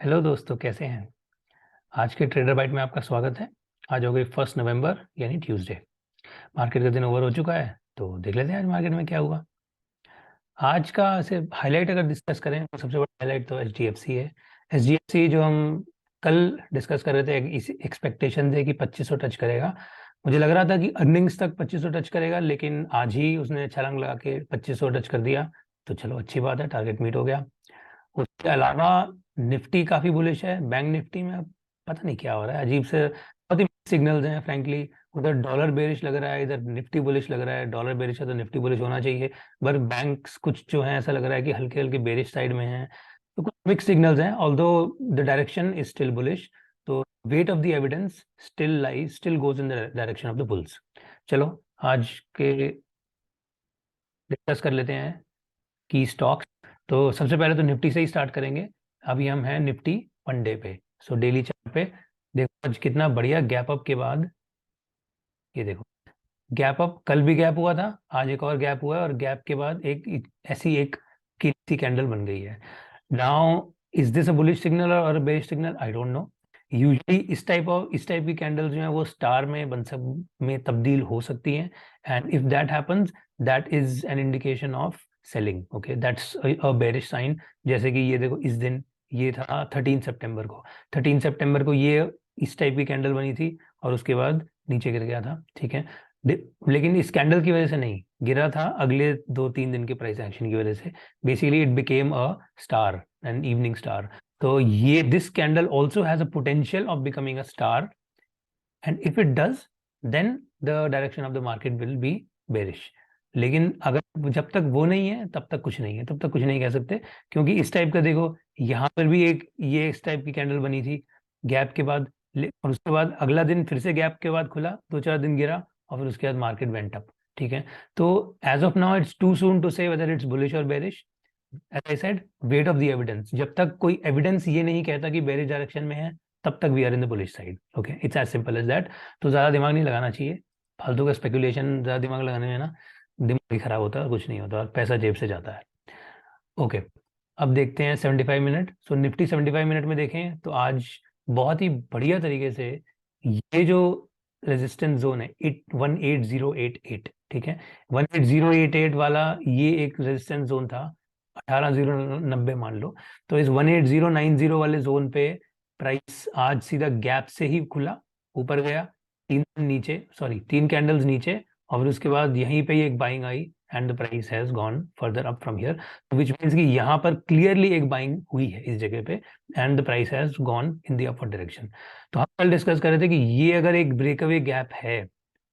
Hello दोस्तों, कैसे हैं। आज के ट्रेडर बाइट में आपका स्वागत है। आज हो गई 1 नवंबर यानी ट्यूसडे। मार्केट का दिन ओवर हो चुका है, तो देख लेते हैं आज मार्केट में क्या हुआ। आज का ऐसे हाईलाइट अगर डिस्कस करें तो सबसे बड़ा हाईलाइट तो एचडीएफसी है। एचडीएफसी जो हम कल डिस्कस कर रहे थे, इस एक्सपेक्टेशन थे कि 2500 टच करेगा। मुझे लग रहा था कि अर्निंग्स तक 2500 टच करेगा, लेकिन आज ही उसने छलांग लगा के 2500 टच कर दिया। तो चलो अच्छी बात है, टारगेट मीट हो गया। उसके अलावा निफ्टी काफी बुलिश है। बैंक निफ्टी में अब पता नहीं क्या हो रहा है, अजीब से बहुत ही सिग्नल्स हैं फ्रैंकली। उधर डॉलर बेरिश लग रहा है, इधर निफ्टी बुलिश लग रहा है। डॉलर बेरिश है तो निफ्टी बुलिश होना चाहिए, पर बैंक्स कुछ जो है ऐसा लग रहा है कि हल्के हल्के बेरिश साइड में हैं। तो कुछ मिक्स सिग्नल्स हैं, although the direction is still bullish. तो weight of the evidence still goes in the direction of the bulls. चलो आज के डिस्कस कर लेते हैं की स्टॉक्स। तो सबसे पहले तो निफ्टी से ही स्टार्ट करेंगे। अभी हम हैं निफ्टी 1 डे पे। सो डेली चार्ट पे देखो आज कितना बढ़िया गैप अप के बाद, ये देखो गैप अप, कल भी गैप हुआ था, आज एक और गैप हुआ है, और गैप के बाद ऐसी एक सी कैंडल बन गई है। Now is this a bullish signal और bearish signal, I don't know. Usually इस टाइप की कैंडल जो है वो स्टार में बन सब में तब्दील हो सकती हैं। And if that happens, that is an indication of selling. Okay, that's a bearish sign. जैसे कि ये देखो, इस दिन ये था 13 सितंबर को। 13 सितंबर को ये इस टाइप की कैंडल बनी थी, और उसके बाद नीचे गिर गया था। ठीक है, लेकिन इस कैंडल की वजह से नहीं गिरा था, अगले 2-3 दिन के प्राइस एक्शन की वजह से। Basically it became a star, an evening star. तो ये this candle also has a potential of becoming a star, and if it does, then the direction of the market will be bearish. लेकिन अगर जब तक वो नहीं है तब तक कुछ नहीं है, तब तक कुछ नहीं कह सकते। क्योंकि इस टाइप का देखो, यहाँ पर भी एक ये इस टाइप की कैंडल बनी थी गैप के बाद, और उसके बाद अगला दिन फिर से गैप के बाद खुला, 2-4 दिन गिरा, और फिर उसके बाद मार्केट वेंट अप। ठीक है, तो as of now it's too soon to say whether it's bullish और bearish. As I said, weight of the evidence, जब तक कोई एविडेंस ये नहीं कहता कि बेरिश डायरेक्शन में है, तब तक we are in the bullish side. Okay, it's as simple as that. तो ज्यादा दिमाग नहीं लगाना चाहिए, फालतू का स्पेकुलेशन ज्यादा दिमाग लगाने में ना दिमाग ही खराब होता है और कुछ नहीं होता, और पैसा जेब से जाता है। ओके, अब देखते हैं 75 मिनट। सो निफ्टी 75 मिनट में देखें तो आज बहुत ही बढ़िया तरीके से ये जो रेजिस्टेंस जोन है, 18088, ठीक है, 18088 वाला ये एक रेजिस्टेंस जोन था। 18090 मान लो। तो इस 18090 वाले जोन पे प्राइस आज सीधा गैप से ही खुला, ऊपर गया, 3 कैंडल्स नीचे, और फिर उसके बाद यहीं पे ही एक buying I, and the price has gone further up from here, which means कि यहाँ पर क्लियरली एक बाइंग हुई है इस जगह पे, and the price has gone in the upward direction. तो हम कल डिस्कस कर रहे थे कि ये अगर एक ब्रेकअवे गैप है,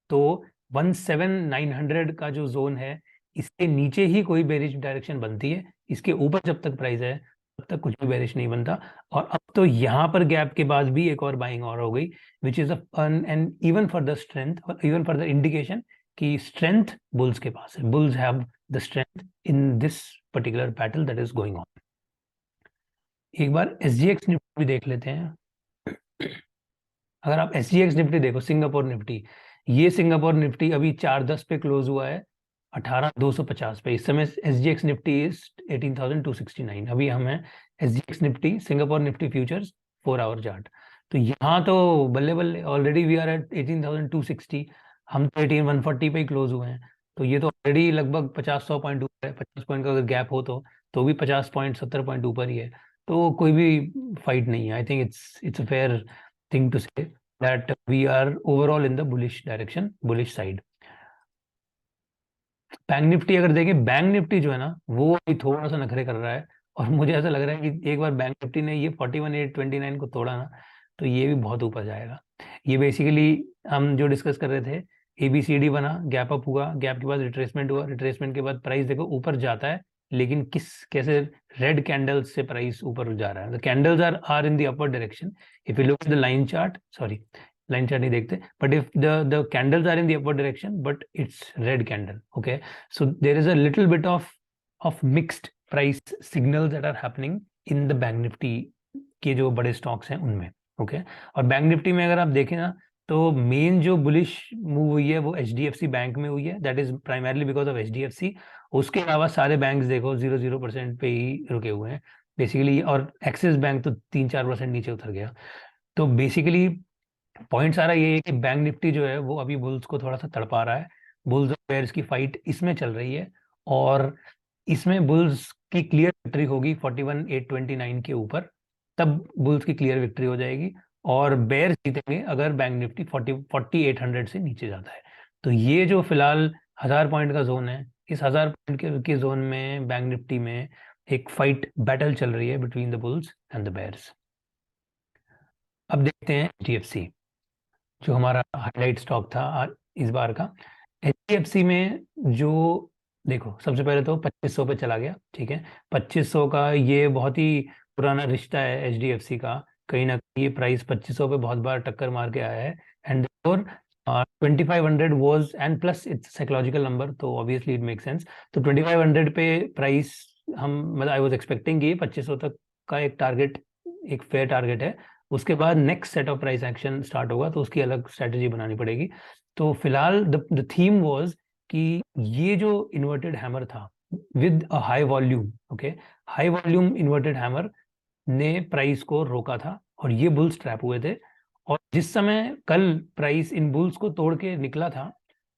तो 17900 का जो जोन है, इसके नीचे ही कोई बेरिश डायरेक्शन बनती है। इसके ऊपर जब तक प्राइस है तब तक कुछ भी बेरिश नहीं बनता। और अब तो यहाँ पर गैप के बाद भी एक और बाइंग और हो गई, which is an even further strength, और इवन फर्दर इंडिकेशन कि स्ट्रेंथ बुल्स के पास है। Bulls have the strength in this particular battle that is going on. एक बार एसजीएक्स निफ्टी भी देख लेते हैं। अगर आप एसजीएक्स निफ्टी देखो, सिंगापुर निफ्टी, ये सिंगापुर निफ्टी अभी 410 पे क्लोज हुआ है, 18250 पे। इस समय एसजीएक्स निफ्टी इज 18269। अभी हम हैं SGX Nifty Singapore Nifty futures 4 our chart. तो यहाँ तो बल्ले बल्ले, ऑलरेडी वी आर एट 18260। हम तो 18140 पे ही क्लोज हुए हैं। तो ये तो ऑलरेडी लगभग 50-100 पॉइंट ऊपर है। 50 पॉइंट का अगर गैप हो तो भी 50 पॉइंट 70 पॉइंट ऊपर ही है। तो कोई भी फाइट नहीं है। I think it's a fair thing to say that we are overall in the bullish direction, bullish side. Bank Nifty अगर देखें, बैंक निफ्टी जो है ना वो अभी थोड़ा सा नखरे कर रहा है, और मुझे ऐसा लग रहा है कि एक बार बैंक निफ्टी ने ये 41829 को तोड़ा ना, तो ये भी बहुत ऊपर जाएगा। ये बेसिकली हम जो डिस्कस कर रहे थे, एबीसीडी बना, गैप अप हुआ, गैप के बाद रिट्रेसमेंट हुआ, रिट्रेसमेंट के बाद प्राइस देखो ऊपर जाता है, लेकिन किस कैसे रेड कैंडल्स से प्राइस ऊपर जा रहा है। The candles are in the upper direction. If you look at the line chart, sorry line chart नहीं देखते, but if the candles are in the upper direction, but it's red candle. Okay, so there is a little bit of mixed price signals that are happening in the bank Nifty के जो बड़े stocks हैं उनमें। Okay, और bank Nifty में अगर आप देखें ना, तो मेन जो बुलिश मूव हुई है वो एचडीएफसी बैंक में हुई है। That is primarily because of HDFC. उसके अलावा सारे बैंक्स देखो 0-0% पे ही रुके हुए हैं। बेसिकली, और एक्सिस बैंक तो 3-4% नीचे उतर गया। तो बेसिकली पॉइंट सारा ये है कि बैंक निफ्टी जो है वो अभी बुल्स को थोड़ा सा तड़पा रहा है। बुल्स और बेयर्स की फाइट इसमें चल रही है, और इसमें बुल्स की क्लियर विक्ट्री होगी 41,829 के ऊपर, तब बुल्स की क्लियर विक्ट्री हो जाएगी। और बेयर्स जीतेंगे अगर बैंक निफ्टी 4800 से नीचे जाता है। तो ये जो फिलहाल 1000 पॉइंट का जोन है, इस 1000 पॉइंट के जोन में बैंक निफ्टी में एक फाइट बैटल चल रही है between the bulls and the bears. अब देखते हैं एचडीएफसी, जो हमारा हाईलाइट स्टॉक था इस बार का। एचडीएफसी में जो, देखो सबसे पहले तो 2500 पे चला गया, ठीक है। 2500 का ये बहुत ही पुराना रिश्ता है एचडीएफसी का। कहीं ना कहीं ये प्राइस 2500 पे बहुत बार टक्कर मार के आया है, एंड और 2500 was, and plus it's psychological number, तो ऑब्वियसली इट मेक सेंस। तो 2500 पे प्राइस, हम मतलब आई वॉज एक्सपेक्टिंग कि 2500 तक का एक टारगेट, एक फेयर टारगेट है। उसके बाद next set of price action start होगा, तो उसकी अलग स्ट्रेटेजी बनानी पड़ेगी। तो फिलहाल द थीम वाज कि ये जो इन्वर्टेड हैमर था with a high volume, okay, high volume inverted hammer ने प्राइस को रोका था, और ये बुल्स ट्रैप हुए थे। और जिस समय कल प्राइस इन बुल्स को तोड़ के निकला था,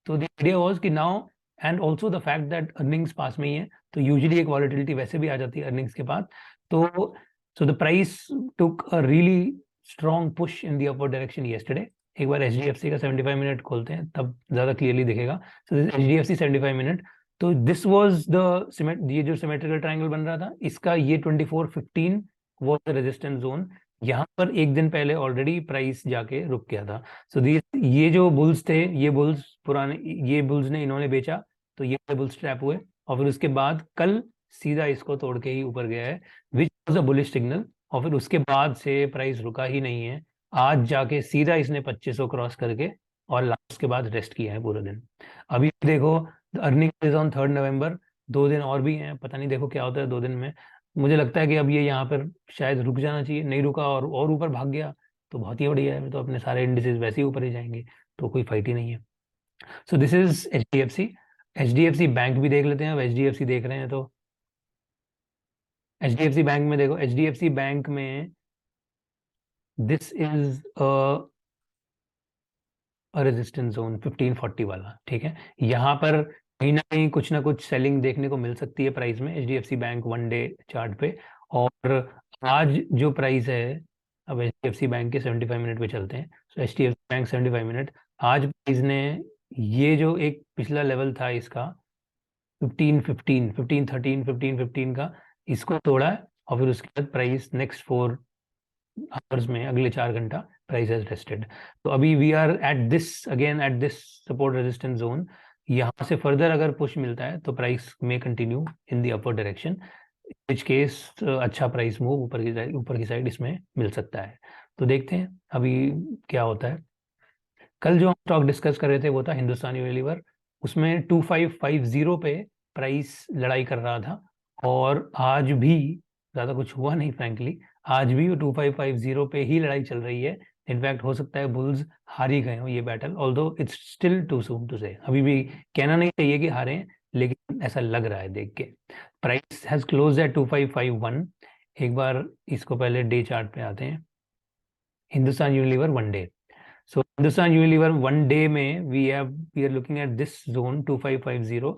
तो द आइडिया वाज कि now, and also the fact that earnings पास में ही है, तो यूजुअली एक वॉलेटिलिटी वैसे भी आ जाती है अर्निंग्स के बाद। तो so the price took a really strong push in the upward direction yesterday. एक बार एचडीएफसी का 75 मिनट खोलते हैं, तब ज्यादा क्लियरली दिखेगा। सो दिस एचडीएफसी 75 मिनट, तो दिस वाज द, ये जो सिमेट्रिकल ट्रायंगल बन रहा था, इसका ये 2415 वॉज द रेजिस्टेंस जोन। यहाँ पर एक दिन पहले ऑलरेडी प्राइस जाके रुक गया था। सो ये जो बुल्स थे, ये बुल्स पुराने, ये बुल्स ने इन्होंने बेचा, तो ये बुल्स ट्रैप हुए, और फिर उसके बाद कल सीधा इसको तोड़ के ही ऊपर गया है, which was a bullish signal. और फिर उसके बाद से प्राइस रुका ही नहीं है, आज जाके सीधा इसने 2500 क्रॉस करके और लास्ट के बाद रेस्ट किया है पूरा दिन। अभी देखो, अर्निंग इज ऑन 3 नवंबर, 2 दिन और भी हैं, पता नहीं देखो क्या होता है 2 दिन में। मुझे लगता है कि अब ये यहाँ पर शायद रुक जाना चाहिए, नहीं रुका और ऊपर भाग गया तो बहुत ही बढ़िया है, तो अपने सारे इंडिसेस वैसे ही ऊपर ही जाएंगे, तो कोई फाइट ही नहीं है। So this is HDFC. HDFC bank भी देख लेते हैं, अब एचडीएफसी देख रहे हैं तो एचडीएफसी बैंक में देखो, एचडीएफसी बैंक में दिस इज रेजिस्टेंस जोन 1540 वाला, ठीक है। यहाँ पर कहीं ना कुछ सेलिंग देखने को मिल सकती है प्राइस में, HDFC bank one day chart पे। और आज जो प्राइस है, अब एचडीएफसी बैंक के 75 मिनट पे चलते हैं। तो एचडीएफसी बैंक 75 मिनट, आज प्राइस ने ये जो एक पिछला लेवल था इसका 1515, 1513, 1515 का, इसको तोड़ा है। और फिर उसके बाद प्राइस नेक्स्ट 4 आवर्स में, अगले 4 घंटा प्राइस हैज रेस्टेड। तो अभी we are at this, again at this support resistance zone. यहाँ से फर्दर अगर पुश मिलता है तो प्राइस में continue in the upper direction, which case अच्छा प्राइस मूव ऊपर की साइड इसमें मिल सकता है। तो देखते हैं अभी क्या होता है। कल जो हम स्टॉक डिस्कस कर रहे थे वो था हिंदुस्तान यूनिलीवर। उसमें 2550 पे प्राइस लड़ाई कर रहा था, और आज भी ज़्यादा कुछ हुआ नहीं फ्रैंकली। आज भी वो 2550 पे ही लड़ाई चल रही है। इनफैक्ट हो सकता है बुल्स हार ही गए हो ये battle, although it's still too soon to say, अभी भी कहना नहीं चाहिए कि हारे हैं, लेकिन ऐसा लग रहा है देख के। Price has close eight 2551। एक बार इसको पहले डे चार्ट पे आते हैं, Hindustan Unilever one day. So Hindustan Unilever one day में we are looking at this zone 2550।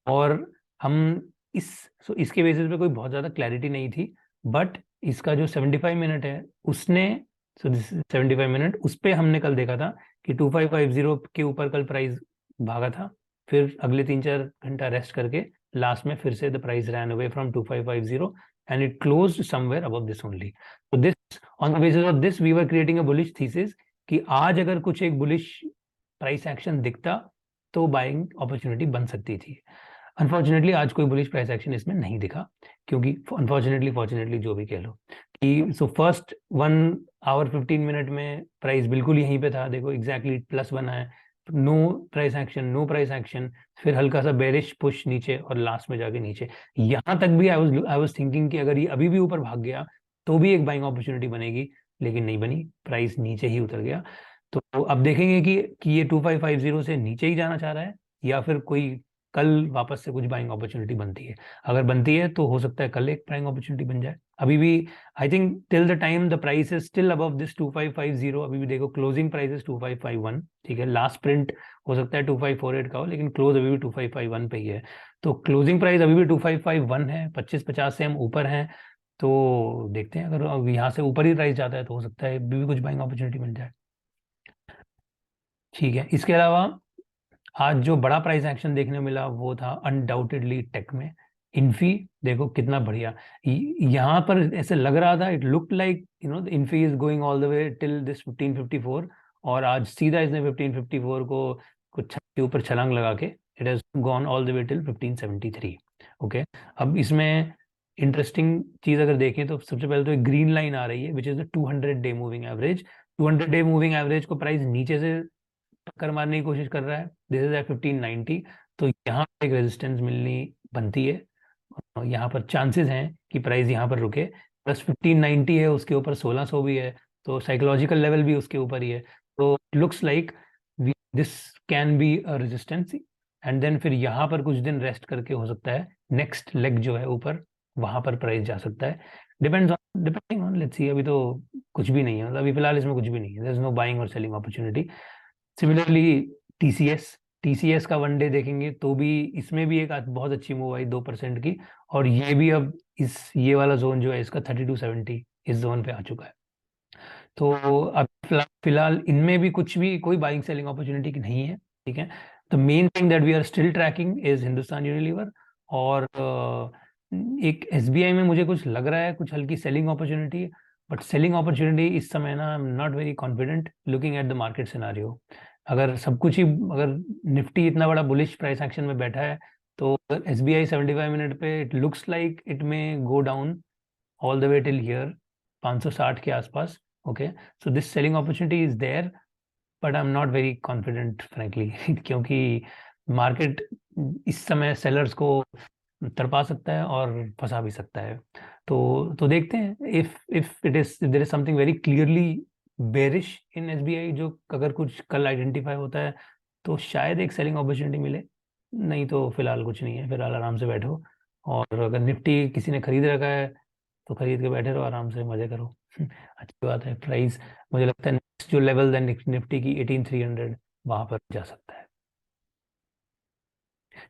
और हम इस इसके बेसिस पे कोई बहुत ज़्यादा क्लैरिटी नहीं थी, बट इसका जो 75 मिनट है उसने, सो दिस 75 मिनट, उस पे हमने कल देखा था कि 2550 के ऊपर कल प्राइस भागा था, फिर अगले 3-4 घंटा रेस्ट करके लास्ट में फिर से the price ran away from 2550 and it closed somewhere above this only. तो this, on the basis of this we were creating a bullish thesis कि आज अगर कुछ एक बुलिश प्राइस एक्शन दिखता तो बाइंग अपॉर्चुनिटी बन सकती थी। अनफॉर्चुनेटली आज कोई बुलिश प्राइस एक्शन इसमें नहीं दिखा, क्योंकि अनफॉर्चुनेटली फॉर्चुनेटली जो भी कह लो, कि सो फर्स्ट 1 आवर 15 मिनट में प्राइस बिल्कुल यहीं पे था, देखो एग्जैक्टली प्लस बना है, no price action, no price action, फिर हल्का सा बेरिश पुश नीचे और लास्ट में जाके नीचे। यहां तक भी आई वाज थिंकिंग कि अगर ये अभी भी ऊपर भाग गया तो भी एक बाइंग अपॉर्चुनिटी बनेगी, लेकिन नहीं बनी, प्राइस नीचे ही उतर गया। तो अब देखेंगे कि ये 2550 से नीचे ही जाना चाह रहा है या फिर कोई कल वापस से कुछ बाइंग अपॉर्चुनिटी बनती है। अगर बनती है तो हो सकता है कल एक बाइंग अपॉर्चुनिटी बन जाए। अभी भी I think till the time the price is still above this 2550, अभी भी देखो क्लोजिंग प्राइस इज 2551, ठीक है। लास्ट प्रिंट हो सकता है 2548 का हो, लेकिन क्लोज अभी भी 2551 पे ही है। तो क्लोजिंग प्राइस अभी भी 2551 है, 25-50 से हम ऊपर हैं। तो देखते हैं, अगर अब यहाँ से ऊपर ही प्राइस जाता है तो हो सकता है अभी भी कुछ बाइंग अपॉर्चुनिटी मिल जाए। ठीक है, इसके अलावा आज जो बड़ा प्राइस एक्शन देखने को मिला वो था अनडाउटेडली टेक में। इन्फी देखो कितना बढ़िया, यहाँ पर ऐसे लग रहा था, it look like Infy is going all the way till this 1554, और आज सीधा इसने 1554 को कुछ के ऊपर छलांग लगा के it has gone all the way till 1573। Okay, अब इसमें इंटरेस्टिंग चीज अगर देखें तो सबसे पहले तो एक ग्रीन लाइन आ रही है which is the 200 day moving average. 200 day moving average को प्राइस नीचे से टक्कर मारने की कोशिश कर रहा है, दिस इज एट 1590। तो यहाँ एक रेजिस्टेंस मिलनी बनती है, और यहाँ पर चांसेस हैं कि प्राइस यहाँ पर रुके। प्लस 1590 है, उसके ऊपर 1600 भी है, तो साइकोलॉजिकल लेवल भी उसके ऊपर ही है। तो looks like this can be a resistance, and then फिर यहाँ पर कुछ दिन रेस्ट करके हो सकता है नेक्स्ट लेग जो है ऊपर वहां पर प्राइस जा सकता है। डिपेंडिंग ऑन लेट्स सी, अभी तो कुछ भी नहीं है, मतलब अभी फिलहाल इसमें कुछ भी नहीं है, देयर इज नो बाइंग और selling opportunity. Similarly TCS, TCS का वनडे देखेंगे तो भी इसमें भी एक बहुत अच्छी मूव आई 2% की, और ये भी अब ये वाला जोन जो है इसका 3270 इस जोन पे आ चुका है। तो अब फिलहाल इनमें भी कुछ भी कोई बाइंग सेलिंग अपॉर्चुनिटी की नहीं है, ठीक है। The main thing that we are still tracking is Hindustan Unilever, और एक एसबीआई में मुझे कुछ लग रहा है कुछ हल्की selling opportunity, but selling opportunity इस समय ना आई am not very confident looking at the market scenario. अगर सब कुछ ही, अगर निफ्टी इतना बड़ा बुलिश प्राइस एक्शन में बैठा है, तो एस बी आई 75 मिनट पे it looks like it may go down all the way till here 560 के आसपास। Okay, so this selling opportunity is there, but I am not very confident frankly क्योंकि market इस समय sellers को तड़पा सकता है और फंसा भी सकता है। तो देखते हैं, if it is there is something very clearly bearish in SBI जो अगर कुछ कल आइडेंटिफाई होता है तो शायद एक सेलिंग अपॉर्चुनिटी मिले, नहीं तो फिलहाल कुछ नहीं है, फिलहाल आराम से बैठो। और अगर निफ्टी किसी ने खरीद रखा है तो खरीद के बैठे रहो, आराम से मजे करो अच्छी बात है। प्राइस मुझे लगता है नेक्स्ट जो लेवल है निफ्टी की 18300 वहां पर जा सकता है।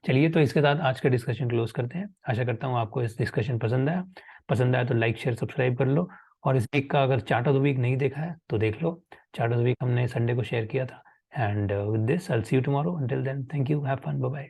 चलिए, तो इसके साथ आज का डिस्कशन क्लोज करते हैं। आशा करता हूँ आपको इस डिस्कशन पसंद आया तो लाइक शेयर सब्सक्राइब कर लो, और इस वीक का अगर चार्ट ऑफ द वीक नहीं देखा है तो देख लो। चार्ट ऑफ द वीक हमने संडे को शेयर किया था, and with this I will see you tomorrow, until then thank you, have fun, bye bye.